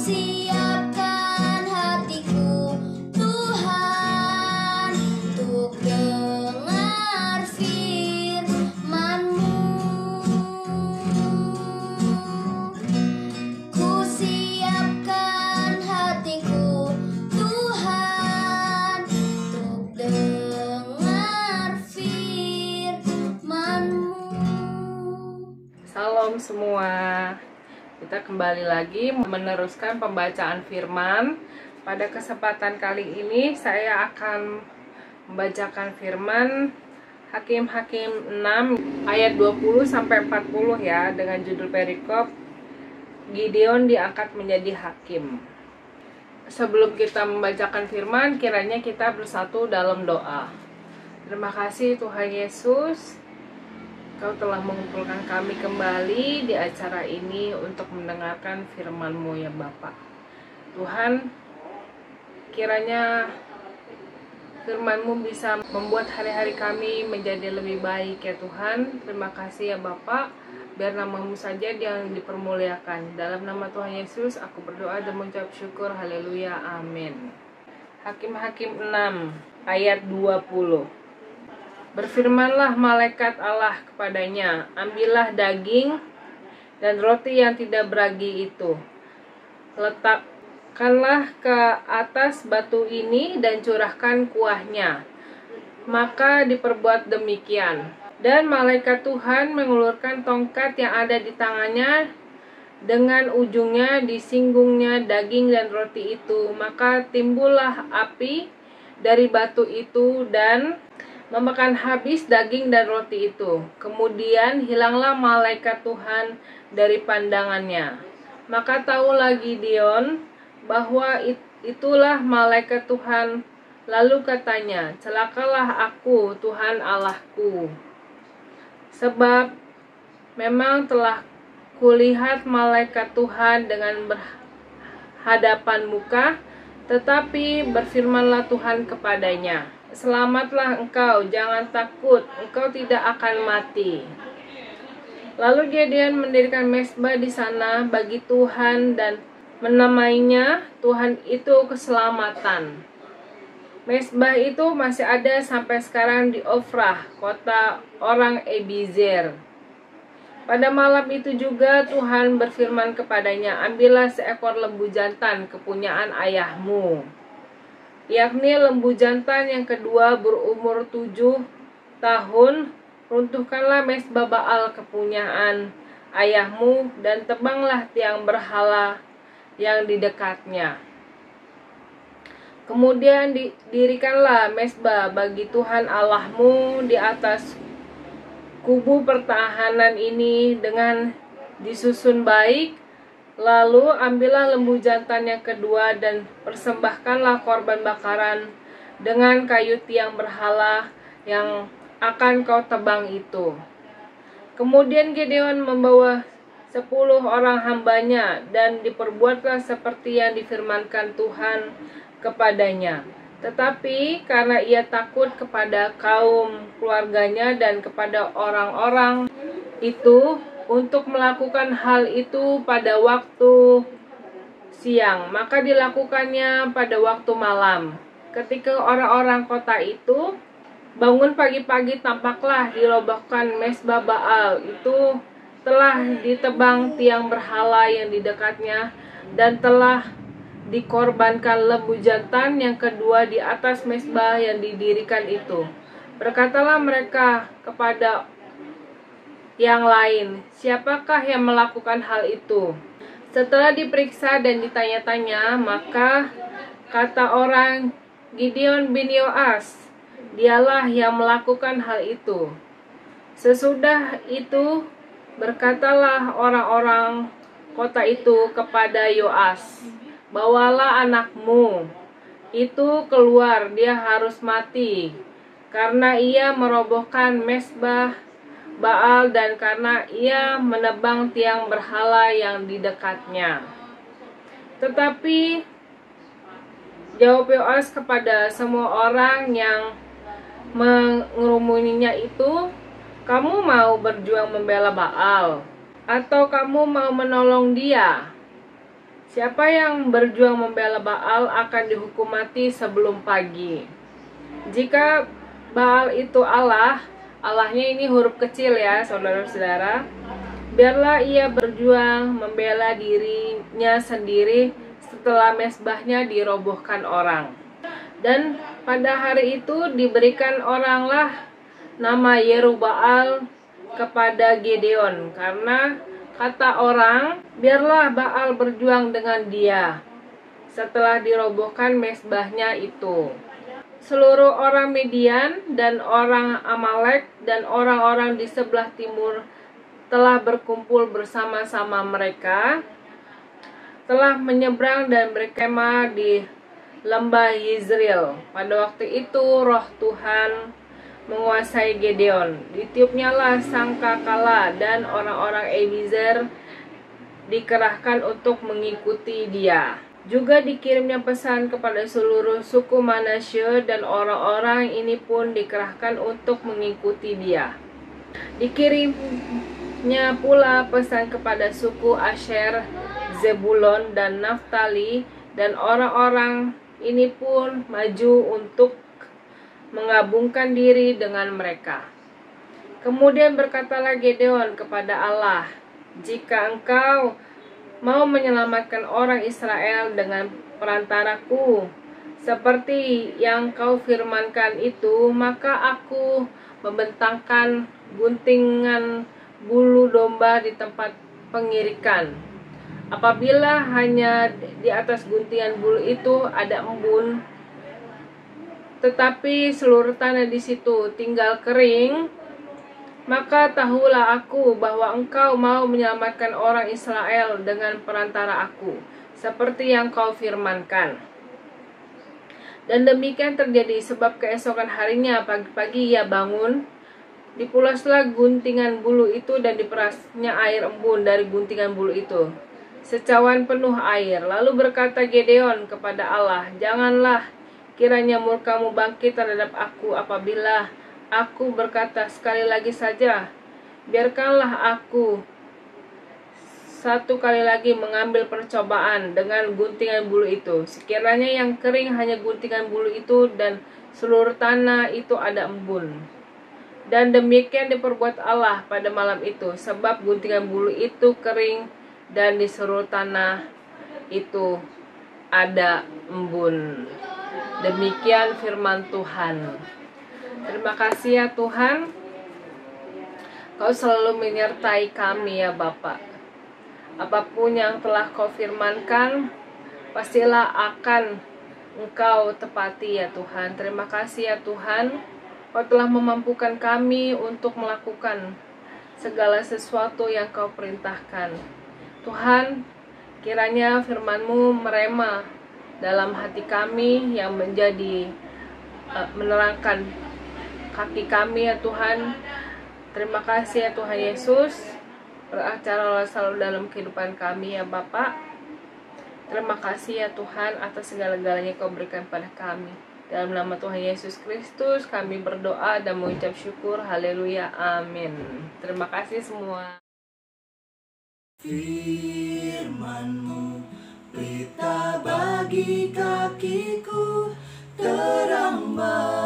siapkan hatiku Tuhan untuk dengar firman-Mu. Ku siapkan hatiku Tuhan untuk dengar firman-Mu. Salam semua. Kita kembali lagi meneruskan pembacaan firman. Pada kesempatan kali ini saya akan membacakan firman Hakim-Hakim 6 ayat 20 sampai 40 ya, dengan judul perikop Gideon diangkat menjadi hakim. Sebelum kita membacakan firman, kiranya kita bersatu dalam doa. Terima kasih Tuhan Yesus, Kau telah mengumpulkan kami kembali di acara ini untuk mendengarkan firman-Mu ya Bapa. Tuhan, kiranya firman-Mu bisa membuat hari-hari kami menjadi lebih baik ya Tuhan. Terima kasih ya Bapa, biar nama-Mu saja yang dipermuliakan. Dalam nama Tuhan Yesus aku berdoa dan mengucap syukur. Haleluya, amin. Hakim-Hakim 6 ayat 20. Berfirmanlah malaikat Allah kepadanya, ambillah daging dan roti yang tidak beragi itu, letakkanlah ke atas batu ini dan curahkan kuahnya. Maka diperbuat demikian. Dan malaikat Tuhan mengulurkan tongkat yang ada di tangannya, dengan ujungnya disinggungnya daging dan roti itu. Maka timbullah api dari batu itu dan memakan habis daging dan roti itu. Kemudian hilanglah malaikat Tuhan dari pandangannya. Maka tahulah Gideon bahwa itulah malaikat Tuhan. Lalu katanya, celakalah aku, Tuhan Allahku, sebab memang telah kulihat malaikat Tuhan dengan berhadapan muka. Tetapi berfirmanlah Tuhan kepadanya, selamatlah engkau, jangan takut, engkau tidak akan mati. Lalu Gideon mendirikan mezbah di sana bagi Tuhan dan menamainya Tuhan itu keselamatan. Mezbah itu masih ada sampai sekarang di Ofrah, kota orang Ebizer. Pada malam itu juga Tuhan berfirman kepadanya, ambillah seekor lembu jantan kepunyaan ayahmu, yakni lembu jantan yang kedua berumur 7 tahun. Runtuhkanlah mezbah Baal kepunyaan ayahmu dan tebanglah tiang berhala yang di dekatnya. Kemudian dirikanlah mezbah bagi Tuhan Allahmu di atas kubu pertahanan ini dengan disusun baik. Lalu ambillah lembu jantan yang kedua dan persembahkanlah korban bakaran dengan kayu tiang berhala yang akan kau tebang itu. Kemudian Gideon membawa 10 orang hambanya dan diperbuatlah seperti yang difirmankan Tuhan kepadanya. Tetapi karena ia takut kepada kaum keluarganya dan kepada orang-orang itu untuk melakukan hal itu pada waktu siang, maka dilakukannya pada waktu malam. Ketika orang-orang kota itu bangun pagi-pagi, tampaklah dirobohkan mezbah Baal itu, telah ditebang tiang berhala yang di dekatnya, dan telah dikorbankan lembu jantan yang kedua di atas mezbah yang didirikan itu. Berkatalah mereka kepada yang lain, siapakah yang melakukan hal itu? Setelah diperiksa dan ditanya-tanya, maka kata orang, Gideon bin Yoas, dialah yang melakukan hal itu. Sesudah itu berkatalah orang-orang kota itu kepada Yoas, bawalah anakmu itu keluar, dia harus mati, karena ia merobohkan mezbah Baal dan karena ia menebang tiang berhala yang di dekatnya. Tetapi jawab Yoas kepada semua orang yang mengerumuninya itu, kamu mau berjuang membela Baal, atau kamu mau menolong dia? Siapa yang berjuang membela Baal akan dihukum mati sebelum pagi. Jika Baal itu Allah, Allahnya ini huruf kecil ya saudara-saudara, biarlah ia berjuang membela dirinya sendiri setelah mesbahnya dirobohkan orang. Dan pada hari itu diberikan oranglah nama Yerubbaal kepada Gideon, karena kata orang, biarlah Baal berjuang dengan dia setelah dirobohkan mesbahnya itu. Seluruh orang Midian dan orang Amalek dan orang-orang di sebelah timur telah berkumpul bersama-sama. Mereka telah menyeberang dan berkemah di lembah Yizreel. Pada waktu itu roh Tuhan menguasai Gideon. Ditiupnyalah sangkakala dan orang-orang Ebezer dikerahkan untuk mengikuti dia. Juga dikirimnya pesan kepada seluruh suku Manasye dan orang-orang ini pun dikerahkan untuk mengikuti dia. Dikirimnya pula pesan kepada suku Asher, Zebulon dan Naftali, dan orang-orang ini pun maju untuk menggabungkan diri dengan mereka. Kemudian berkatalah Gideon kepada Allah, "Jika engkau mau menyelamatkan orang Israel dengan perantaraku, seperti yang kau firmankan itu, maka aku membentangkan guntingan bulu domba di tempat pengirikan. Apabila hanya di atas guntingan bulu itu ada embun, tetapi seluruh tanah di situ tinggal kering, maka tahulah aku bahwa engkau mau menyelamatkan orang Israel dengan perantara aku, seperti yang kau firmankan." Dan demikian terjadi, sebab keesokan harinya pagi-pagi ia bangun, dipulaslah guntingan bulu itu dan diperasnya air embun dari guntingan bulu itu, secawan penuh air. Lalu berkata Gideon kepada Allah, "Janganlah kiranya murkamu bangkit terhadap aku apabila aku berkata sekali lagi saja, biarkanlah aku satu kali lagi mengambil percobaan dengan guntingan bulu itu. Sekiranya yang kering hanya guntingan bulu itu dan seluruh tanah itu ada embun." Dan demikian diperbuat Allah pada malam itu, sebab guntingan bulu itu kering dan di seluruh tanah itu ada embun. Demikian firman Tuhan. Terima kasih ya Tuhan, Kau selalu menyertai kami ya Bapa. Apapun yang telah Kau firmankan, pastilah akan Engkau tepati ya Tuhan. Terima kasih ya Tuhan, Kau telah memampukan kami untuk melakukan segala sesuatu yang Kau perintahkan. Tuhan, kiranya firman-Mu merema dalam hati kami yang menjadi menerangkan kaki kami ya Tuhan. Terima kasih ya Tuhan Yesus, beracara selalu dalam kehidupan kami ya Bapa. Terima kasih ya Tuhan atas segala-galanya Kau berikan pada kami. Dalam nama Tuhan Yesus Kristus kami berdoa dan mengucap syukur. Haleluya, amin. Terima kasih semua. Firman-Mu pelita bagi kakiku, terang bagi